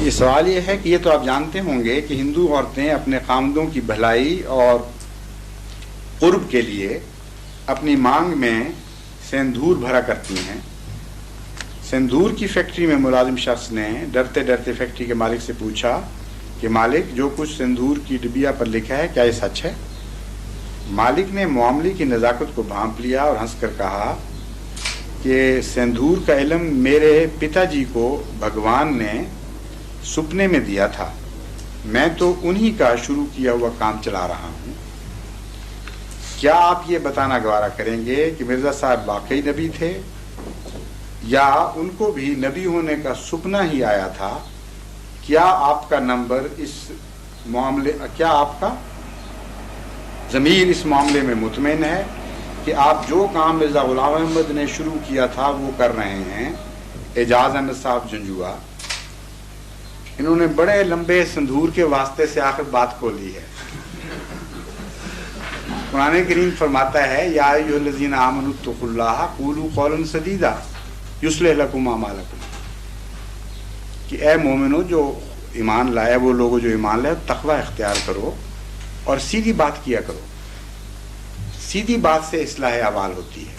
جی سوال یہ ہے کہ یہ تو آپ جانتے ہوں گے کہ ہندو عورتیں اپنے خامدوں کی بھلائی اور قرب کے لیے اپنی مانگ میں سندور بھرا کرتی ہیں. سندور کی فیکٹری میں ملازم شخص نے ڈرتے ڈرتے فیکٹری کے مالک سے پوچھا کہ مالک جو کچھ سندور کی ڈبیا پر لکھا ہے کیا یہ سچ ہے؟ مالک نے معاملے کی نزاکت کو بھانپ لیا اور ہنس کر کہا کہ سندور کا علم میرے پتا جی کو بھگوان نے سپنے میں دیا تھا، میں تو انہی کا شروع کیا ہوا کام چلا رہا ہوں. کیا آپ یہ بتانا گوارا کریں گے کہ مرزا صاحب واقعی نبی تھے یا ان کو بھی نبی ہونے کا سپنا ہی آیا تھا؟ کیا آپ کا نمبر اس معاملے کیا آپ کا ضمیر اس معاملے میں مطمئن ہے کہ آپ جو کام مرزا غلام احمد نے شروع کیا تھا وہ کر رہے ہیں؟ اعجاز احمد صاحب جنجوا. انہوں نے بڑے لمبے سندور کے واسطے سے آخر بات کو لی ہے. قرآن کریم فرماتا ہے یا ایھا الذین آمنوا اتقوا اللہ قولوا قولا سدیدا یصلح لکم اعمالکم، کہ اے مومنو جو ایمان لائے، وہ لوگ جو ایمان لائے تقوی اختیار کرو اور سیدھی بات کیا کرو. سیدھی بات سے اصلاح اعمال ہوتی ہے.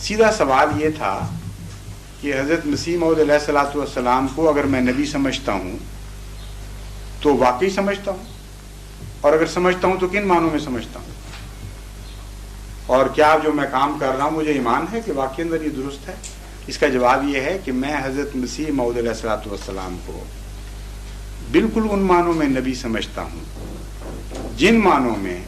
سیدھا سوال یہ تھا کہ حضرت مسیح موعود علیہ الصلوۃ والسلام کو اگر میں نبی سمجھتا ہوں تو واقعی سمجھتا ہوں، اور اگر سمجھتا ہوں تو کن معنوں میں سمجھتا ہوں، اور کیا جو میں کام کر رہا ہوں مجھے ایمان ہے کہ واقعی اندر یہ درست ہے؟ اس کا جواب یہ ہے کہ میں حضرت مسیح موعود علیہ الصلوۃ والسلام کو بالکل ان معنوں میں نبی سمجھتا ہوں جن معنوں میں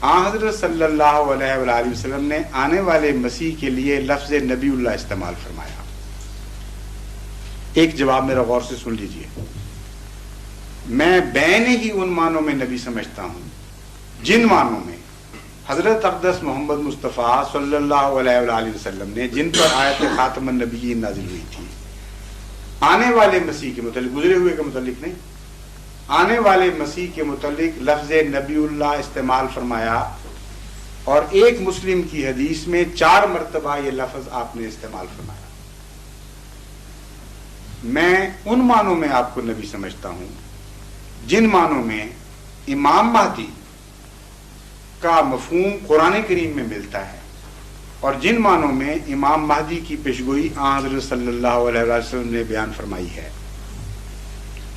حضرت صلی اللہ علیہ وآلہ وسلم نے آنے والے مسیح کے لیے لفظ نبی اللہ استعمال فرمایا. ایک جواب میرا غور سے سن لیجئے. میں بین ہی ان معنوں میں نبی سمجھتا ہوں جن معنوں میں حضرت اقدس محمد مصطفیٰ صلی اللہ علیہ وآلہ وسلم نے جن پر آیت خاتم النبیین نازل ہوئی تھی، آنے والے مسیح کے متعلق، گزرے ہوئے کے متعلق نہیں، آنے والے مسیح کے متعلق لفظ نبی اللہ استعمال فرمایا. اور ایک مسلم کی حدیث میں 4 مرتبہ یہ لفظ آپ نے استعمال فرمایا. میں ان معنوں میں آپ کو نبی سمجھتا ہوں جن معنوں میں امام مہدی کا مفہوم قرآن کریم میں ملتا ہے، اور جن معنوں میں امام مہدی کی پیشگوئی حضرت صلی اللہ علیہ وسلم نے بیان فرمائی ہے.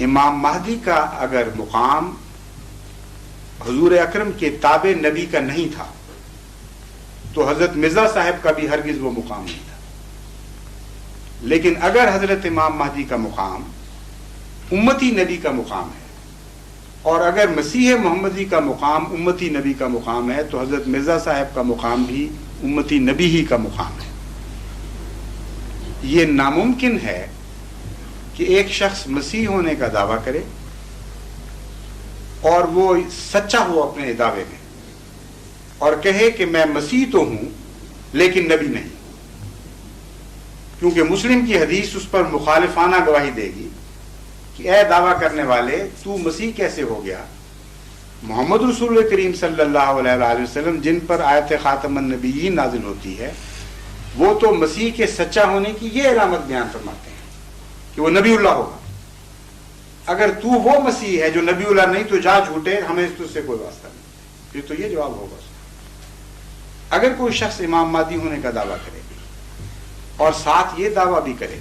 امام مہدی کا اگر مقام حضور اکرم کے تابع نبی کا نہیں تھا تو حضرت مرزا صاحب کا بھی ہرگز وہ مقام نہیں تھا. لیکن اگر حضرت امام مہدی کا مقام امتی نبی کا مقام ہے، اور اگر مسیح محمدی کا مقام امتی نبی کا مقام ہے، تو حضرت مرزا صاحب کا مقام بھی امتی نبی ہی کا مقام ہے. یہ ناممکن ہے کہ ایک شخص مسیح ہونے کا دعویٰ کرے اور وہ سچا ہو اپنے دعوے میں، اور کہے کہ میں مسیح تو ہوں لیکن نبی نہیں، کیونکہ مسلم کی حدیث اس پر مخالفانہ گواہی دے گی کہ اے دعویٰ کرنے والے، تو مسیح کیسے ہو گیا؟ محمد رسول کریم صلی اللہ علیہ وآلہ وسلم جن پر آیت خاتم النبیین نازل ہوتی ہے، وہ تو مسیح کے سچا ہونے کی یہ علامت بیان فرماتے ہیں کہ وہ نبی اللہ ہوگا. اگر تو وہ مسیح ہے جو نبی اللہ نہیں تو جا جھوٹے، ہمیں اس سے کوئی واسطہ نہیں. پھر تو یہ جواب ہوگا. اگر کوئی شخص امام مہدی ہونے کا دعویٰ کرے اور ساتھ یہ دعویٰ بھی کرے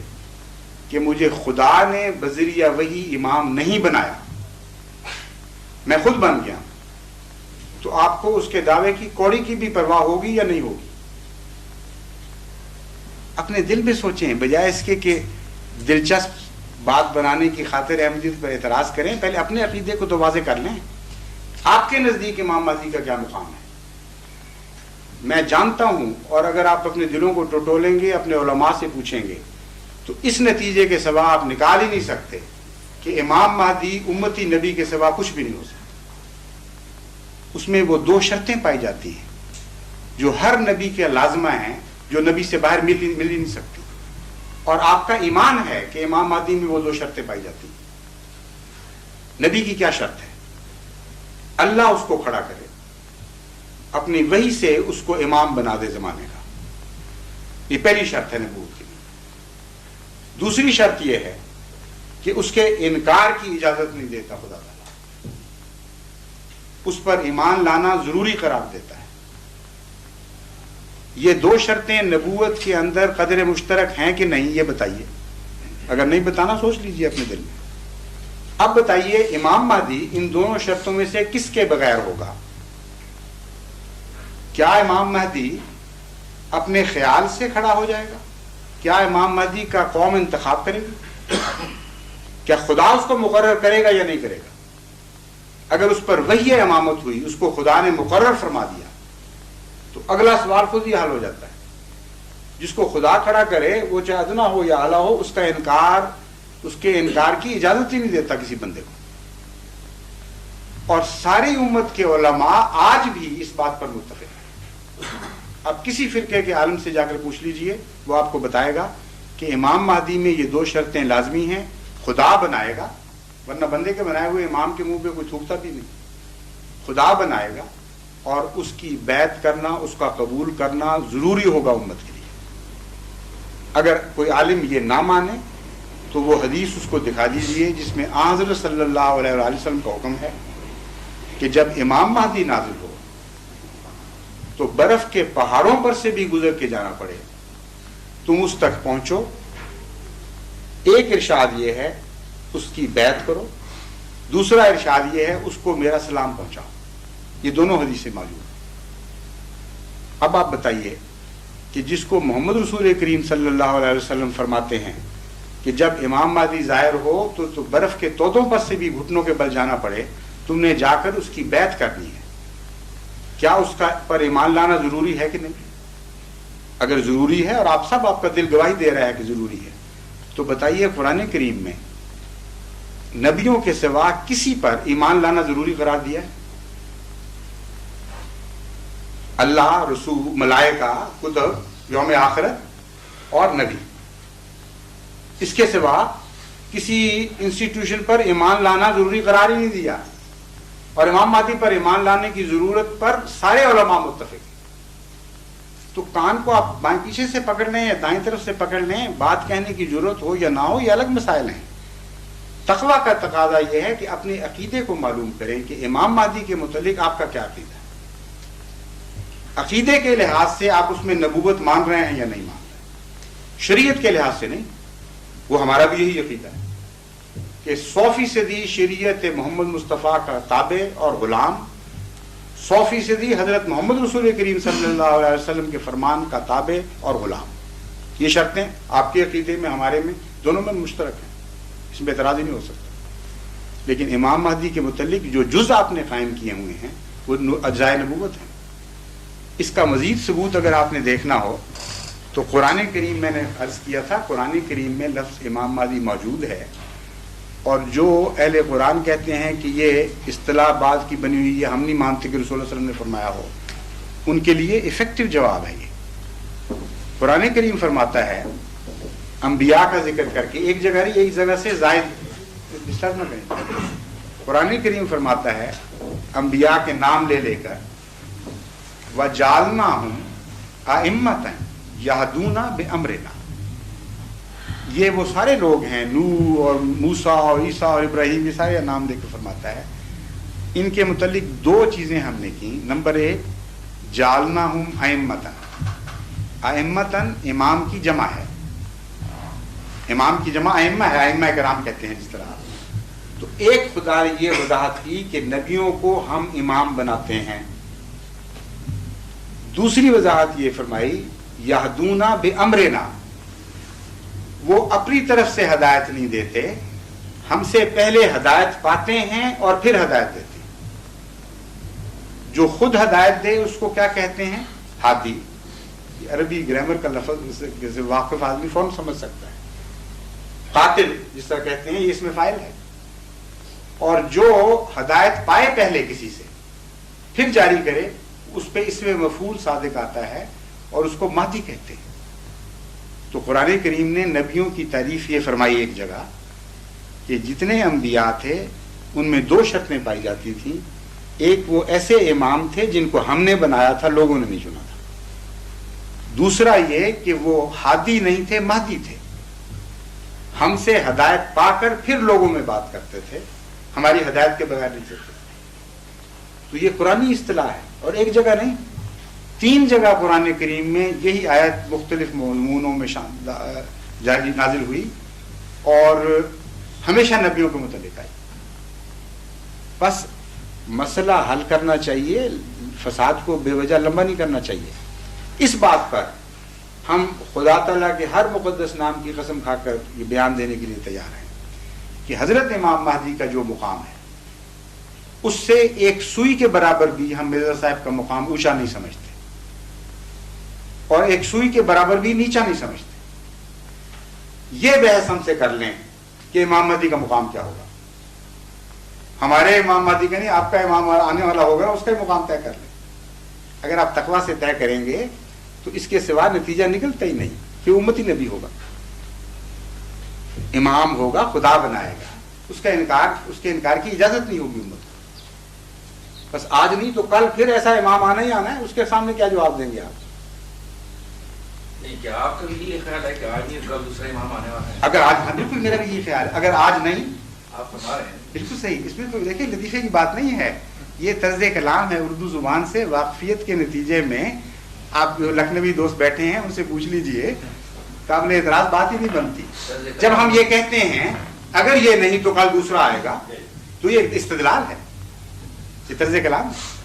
کہ مجھے خدا نے بذریعہ وحی امام نہیں بنایا، میں خود بن گیا، تو آپ کو اس کے دعوے کی کوڑی کی بھی پرواہ ہوگی یا نہیں ہوگی؟ اپنے دل میں سوچیں، بجائے اس کے کہ دلچسپ بات بنانے کی خاطر احمدیت پر اعتراض کریں. پہلے اپنے عقیدے کو تو واضح کر لیں. آپ کے نزدیک امام مہدی کا کیا مقام ہے؟ میں جانتا ہوں، اور اگر آپ اپنے دلوں کو ٹٹولیں گے، اپنے علماء سے پوچھیں گے، تو اس نتیجے کے سوا آپ نکال ہی نہیں سکتے کہ امام مہدی امتی نبی کے سوا کچھ بھی نہیں ہو سکتا. اس میں وہ 2 شرطیں پائی جاتی ہیں جو ہر نبی کے لازمہ ہیں، جو نبی سے باہر مل ہی نہیں سکتی. اور آپ کا ایمان ہے کہ امام مہدی میں وہ 2 شرطیں پائی جاتی ہیں. نبی کی کیا شرط ہے؟ اللہ اس کو کھڑا کرے، اپنی وحی سے اس کو امام بنا دے زمانے کا. یہ پہلی شرط ہے نبوت کی. دوسری شرط یہ ہے کہ اس کے انکار کی اجازت نہیں دیتا خدا تعالیٰ، اس پر ایمان لانا ضروری قرار دیتا ہے۔ یہ دو شرطیں نبوت کے اندر قدر مشترک ہیں کہ نہیں، یہ بتائیے۔ اگر نہیں بتانا سوچ لیجئے اپنے دل میں۔ اب بتائیے امام مہدی ان دونوں شرطوں میں سے کس کے بغیر ہوگا؟ کیا امام مہدی اپنے خیال سے کھڑا ہو جائے گا؟ کیا امام مہدی کا قوم انتخاب کرے گی؟ کیا خدا اس کو مقرر کرے گا یا نہیں کرے گا؟ اگر اس پر وحی امامت ہوئی، اس کو خدا نے مقرر فرما دیا، تو اگلا سوال خود ہی حل ہو جاتا ہے۔ جس کو خدا کھڑا کرے وہ چاہے ادنا ہو یا اعلیٰ ہو، اس کا انکار، اس کے انکار کی اجازت ہی نہیں دیتا کسی بندے کو۔ اور ساری امت کے علماء آج بھی اس بات پر متفق ہیں۔ اب کسی فرقے کے عالم سے جا کر پوچھ لیجئے، وہ آپ کو بتائے گا کہ امام مہدی میں یہ دو شرطیں لازمی ہیں۔ خدا بنائے گا، ورنہ بندے کے بنائے ہوئے امام کے منہ پہ کوئی تھوکتا بھی نہیں۔ خدا بنائے گا اور اس کی بیعت کرنا، اس کا قبول کرنا ضروری ہوگا امت کے لیے۔ اگر کوئی عالم یہ نہ مانے تو وہ حدیث اس کو دکھا دیجئے جس میں حضرت صلی اللہ علیہ وآلہ وسلم کا حکم ہے کہ جب امام مہدی نازل ہو تو برف کے پہاڑوں پر سے بھی گزر کے جانا پڑے، تم اس تک پہنچو۔ ایک ارشاد یہ ہے اس کی بیعت کرو، دوسرا ارشاد یہ ہے اس کو میرا سلام پہنچاؤ۔ یہ دونوں حدیثیں موجود ہیں۔ اب آپ بتائیے کہ جس کو محمد رسول کریم صلی اللہ علیہ وسلم فرماتے ہیں کہ جب امام مہدی ظاہر ہو تو برف کے تودوں پر سے بھی گھٹنوں کے بل جانا پڑے، تم نے جا کر اس کی بیعت کرنی ہے، کیا اس کا پر ایمان لانا ضروری ہے کہ نہیں؟ اگر ضروری ہے اور آپ کا دل گواہی دے رہا ہے کہ ضروری ہے، تو بتائیے قرآن کریم میں نبیوں کے سوا کسی پر ایمان لانا ضروری قرار دیا ہے؟ اللہ، رسول، ملائکہ، کتب، یوم آخرت اور نبی، اس کے سوا کسی انسٹیٹیوشن پر ایمان لانا ضروری قرار ہی نہیں دیا۔ اور امام مہدی پر ایمان لانے کی ضرورت پر سارے علماء متفق ہیں۔ تو کان کو آپ بائیں پیچھے سے پکڑ لیں یا دائیں طرف سے پکڑ لیں، بات کہنے کی ضرورت ہو یا نہ ہو، یہ الگ مسائل ہیں۔ تقویٰ کا تقاضا یہ ہے کہ اپنے عقیدے کو معلوم کریں کہ امام مہدی کے متعلق آپ کا کیا عقیدہ ہے۔ عقیدے کے لحاظ سے آپ اس میں نبوت مان رہے ہیں یا نہیں مان رہے، شریعت کے لحاظ سے نہیں۔ وہ ہمارا بھی یہی عقیدہ ہے کہ 100% شریعت محمد مصطفیٰ کا تابع اور غلام، 100% حضرت محمد رسول کریم صلی اللہ علیہ وسلم کے فرمان کا تابع اور غلام۔ یہ شرطیں آپ کے عقیدے میں، ہمارے میں، دونوں میں مشترک ہیں، اس میں اعتراض ہی نہیں ہو سکتا۔ لیکن امام مہدی کے متعلق جو جز آپ نے قائم کیے ہوئے ہیں وہ اجزائے نبوت ہیں۔ اس کا مزید ثبوت اگر آپ نے دیکھنا ہو تو قرآن کریم، میں نے عرض کیا تھا قرآن کریم میں لفظ امام مہدی موجود ہے، اور جو اہل قرآن کہتے ہیں کہ یہ اصطلاح بعد کی بنی ہوئی ہے، ہم نہیں مانتے کہ رسول اللہ صلی اللہ علیہ وسلم نے فرمایا ہو، ان کے لیے افیکٹو جواب ہے یہ۔ قرآن کریم فرماتا ہے انبیاء کا ذکر کر کے، ایک جگہ نہیں ایک جگہ سے زائد ڈسٹرب نہ کریں، قرآن کریم فرماتا ہے انبیاء کے نام لے لے کر وَجَعَلْنَاهُمْ أَئِمَّةً يَهْدُونَ بِأَمْرِنَا، یہ وہ سارے لوگ ہیں، نوح اور موسیٰ اور عیسیٰ اور ابراہیم، یہ سارے نام دے کے فرماتا ہے۔ ان کے متعلق دو چیزیں ہم نے کی۔ نمبر ایک، جعلناہم ائمۃ، ائمۃ امام کی جمع ہے، امام کی جمع ائمہ ہے، ائمہ کرام کہتے ہیں جس طرح۔ تو ایک خدا نے یہ وضاحت کی کہ نبیوں کو ہم امام بناتے ہیں۔ دوسری وضاحت یہ فرمائی یہدون بامرنا، وہ اپنی طرف سے ہدایت نہیں دیتے، ہم سے پہلے ہدایت پاتے ہیں اور پھر ہدایت دیتے ہیں۔ جو خود ہدایت دے اس کو کیا کہتے ہیں؟ ہادی۔ عربی گرامر کا لفظ جیسے واقف آدمی فوراً سمجھ سکتا ہے۔ قاتل جس طرح کہتے ہیں، یہ اس میں فاعل ہے۔ اور جو ہدایت پائے پہلے کسی سے پھر جاری کرے، اس پہ اس میں مفعول صادق آتا ہے اور اس کو مہدی کہتے ہیں۔ تو قرآن کریم نے نبیوں کی تعریف یہ فرمائی ایک جگہ کہ جتنے انبیاء تھے ان میں دو شرطیں پائی جاتی تھیں۔ ایک، وہ ایسے امام تھے جن کو ہم نے بنایا تھا، لوگوں نے نہیں چنا تھا۔ دوسرا یہ کہ وہ ہادی نہیں تھے، مہدی تھے۔ ہم سے ہدایت پا کر پھر لوگوں میں بات کرتے تھے، ہماری ہدایت کے بغیر نہیں چلتے. تو یہ قرآنی اصطلاح ہے، اور ایک جگہ نہیں 3 جگہ قرآن کریم میں یہی آیت مختلف مضمونوں میں نازل ہوئی اور ہمیشہ نبیوں کے متعلق آئی. بس مسئلہ حل کرنا چاہیے، فساد کو بے وجہ لمبا نہیں کرنا چاہیے. اس بات پر ہم خدا تعالیٰ کے ہر مقدس نام کی قسم کھا کر یہ بیان دینے کے لیے تیار ہیں کہ حضرت امام مہدی کا جو مقام ہے اس سے ایک سوئی کے برابر بھی ہم مرزا صاحب کا مقام اونچا نہیں سمجھتے اور ایک سوئی کے برابر بھی نیچا نہیں سمجھتے. یہ بحث ہم سے کر لیں کہ امام مہدی کا مقام کیا ہوگا. ہمارے امام مہدی کا نہیں، آپ کا امام آنے والا ہوگا، اس کا مقام طے کر لیں. اگر آپ تقویٰ سے طے کریں گے تو اس کے سوا نتیجہ نکلتا ہی نہیں کہ امتی نبی ہوگا، امام ہوگا، خدا بنائے گا. اس کے انکار کی اجازت نہیں ہوگی امت کو. بس آج نہیں تو کل پھر ایسا امام آنا ہی آنا ہے، اس کے سامنے کیا جواب دیں گے آپ؟ نہیں، کیا آپ کا بھی یہ خیال ہے کہ آج نہیں کل دوسرا امام آنے والا ہے؟ اگر آج، بالکل میرا بھی یہ خیال ہے، اگر آج نہیں، آپ فرما رہے ہیں بالکل صحیح. اس میں تو دیکھیں لطیفے کی بات نہیں ہے، یہ طرز کلام ہے اردو زبان سے واقفیت کے نتیجے میں. آپ جو لکھنوی دوست بیٹھے ہیں ان سے پوچھ لیجئے، قابل اعتراض بات ہی نہیں بنتی. جب ہم یہ کہتے ہیں اگر یہ نہیں تو کل دوسرا آئے گا، تو یہ استدلال ہے، یہ طرز کلام ہے.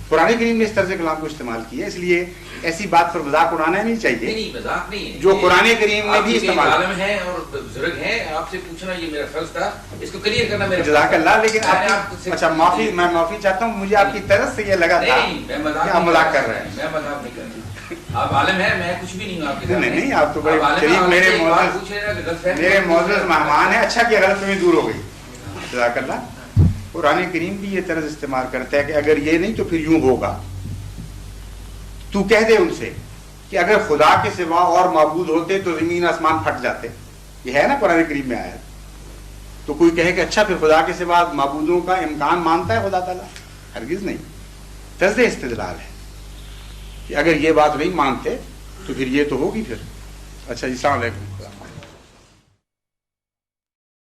قرآن کریم نے اس طرز کلام کو استعمال کیا، اس لیے ایسی بات پر مذاق اڑانا نہیں چاہیے. نہیں، مذاق نہیں ہے، جو قرآن کریم نے بھی استعمال عالم ہے اور بزرگ ہیں، آپ سے پوچھنا یہ میرا فرض تھا، اس کو کلیئر کرنا میرا جزاک اللہ. لیکن اچھا میں معافی چاہتا ہوں، مجھے آپ کی طرف سے یہ لگا تھا کہ آپ مذاق کر رہے ہیں. میں مذاق نہیں کر رہا. آپ عالم ہیں، میں کچھ بھی نہیں ہوں آپ کے ساتھ. نہیں، آپ تو بڑے قریب میرے معزز مہمان ہیں. اچھا کہ غلط فہمی دور ہو گئی. جزاک اللہ. قرآن کریم بھی یہ طرز استعمال کرتا ہے کہ اگر یہ نہیں تو پھر یوں ہوگا. تو کہہ دے ان سے کہ اگر خدا کے سوا اور معبود ہوتے تو زمین آسمان پھٹ جاتے. یہ ہے نا قرآن کریم میں آیا. تو کوئی کہے کہ اچھا پھر خدا کے سوا معبودوں کا امکان مانتا ہے خدا تعالیٰ؟ ہرگز نہیں. طرز استدلال ہے کہ اگر یہ بات نہیں مانتے تو پھر یہ تو ہوگی. پھر اچھا جی، السلام علیکم.